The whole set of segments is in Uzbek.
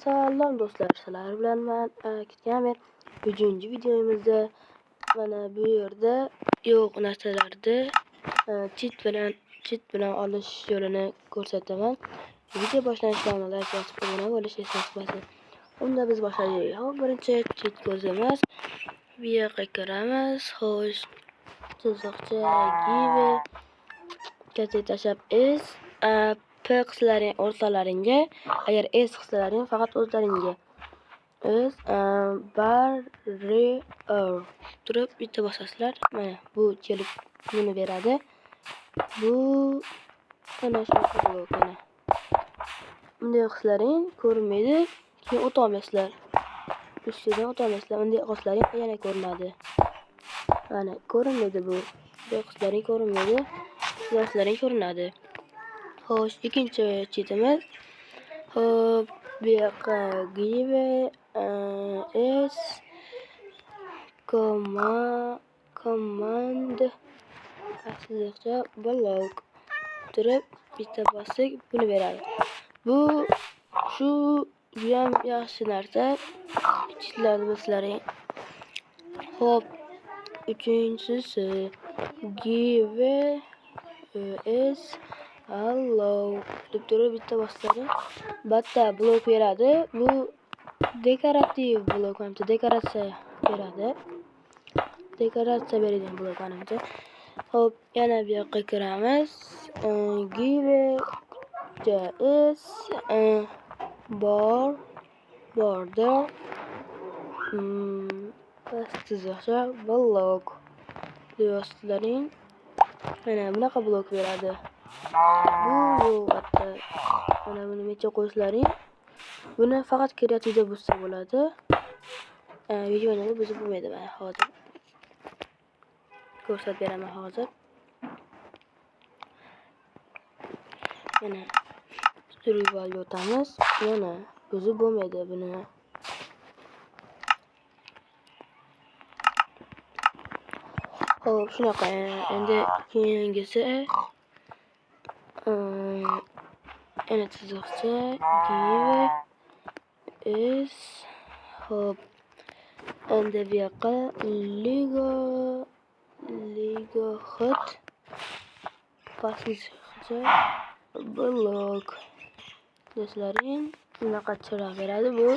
Salom do'stlar, sizlar bilan men Kitgamer. Bugungi videomizda mana bu yerda yo'q narsalarni cheat bilan olish yo'lini ko'rsataman. Video boshlashdan oldin like bosib obuna bo'lish eslatmasin. Unda biz boshlaylik. Hop, birinchi cheat ko'zimiz. Bu yerga kiramiz. Xo'sh, chiziqcha give katta tashab is P qismlaring o'rtalaringga, agar S qismlaring faqat o'zlaringga. Is barrier turib bitta bosasizlar. Mana bu kelib buni beradi. Bu mana shunaqa blok mana. Bunday qismlaring ko'rinmaydi, keyin o'ta olmaysizlar. Ustidan o'ta olmaysizlar. Bunday qismlaring yana ko'rinadi. Mana ko'rinmaydi bu. Bu qismlaring ko'rinmaydi. Bu qismlaring ko'rinadi. Xo'sh, ikkinchi cheatimiz. Hop, bu yoqqa give s command aslicha block turib bitta bossak buni beradi. Bu ham yaxshi narsa. Cheatlarni bilsalaring. Hop, uchinchisi give s allow deb turib bitta bossaring batta blok beradi. Bu dekorativ blok, hamda dekoratsiya beradi. Dekoratsiya beradigan blok menimcha. Hop, yana bu yoqqa kiramiz. Give s border pastizacha blok deyosizlaring. Mana bunaqa blok beradi. Bu yo'qda. Mana buni necha qo'yishlaring. Buni faqat kreativda bo'lsa bo'ladi. Videoni buzib bo'lmaydi. Mana hozir ko'rsatib beraman hozir. Mana survivalga o'tamiz. Mana buzib bo'lmaydi buni. Hop, shunaqa. Endi keyingisi yana chiziqcha give is hop. Endi bu yoqqa Lego hot pastizacha blok deslaring bunaqa chiroq beradi. Bu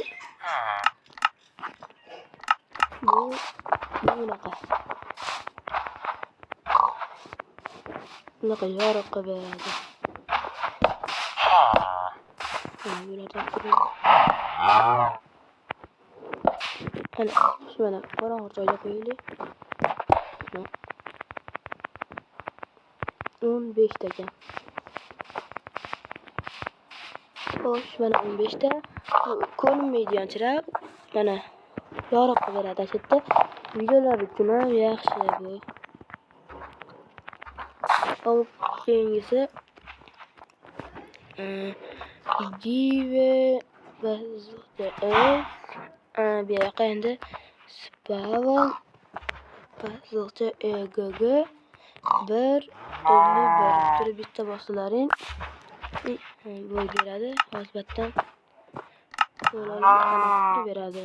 bunaqa yorug' qilib beradi. Ana shu mana qorong'i joyga qo'yaylik. 15 ta ekan. Xo'sh, mana 15 ta. Ko'rinmaydigan chiroq mana yorug' qilib beradi. Ashitda videolar uchun ham yaxshi bu. Hop, keyingisi give bu yoqqa endi spawn pastizacha egg 1 turib bitta bosalaring bo'y beradi. Hozbatdan qo'llarni beradi.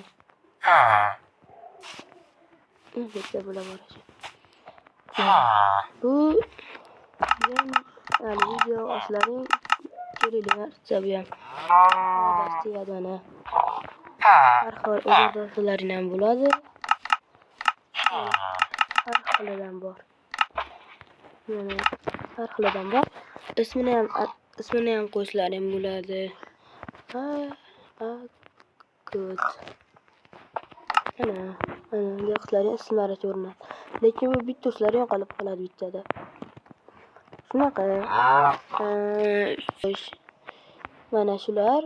Bitta bo'la borish. Bu video oshlaring kerakli narsa bu ham. Dastiyada mana har xil o'zgartirishlarning ham bo'ladi. Har xilidan bor. Mana har xilidan bor. Ismini ham qo'yishlaring bo'ladi. Good. Mana yoqlaring ismlari ko'rinadi. Lekin bu bitta ushlari yo'qolib qoladi bittada. Shunaqa. Mana shular.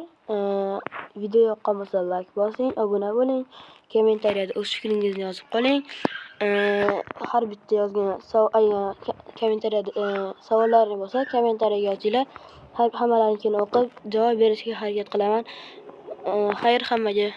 Video yoqqan bo'lsa like bosing, obuna bo'ling, kommentariyada o'z fikringizni yozib qoling. Har bitta yozgan kommentariyada savollaringiz bo'lsa, kommentariyaga yozinglar. Hammalarini o'qib javob berishga harakat qilaman. Xayr hammaga.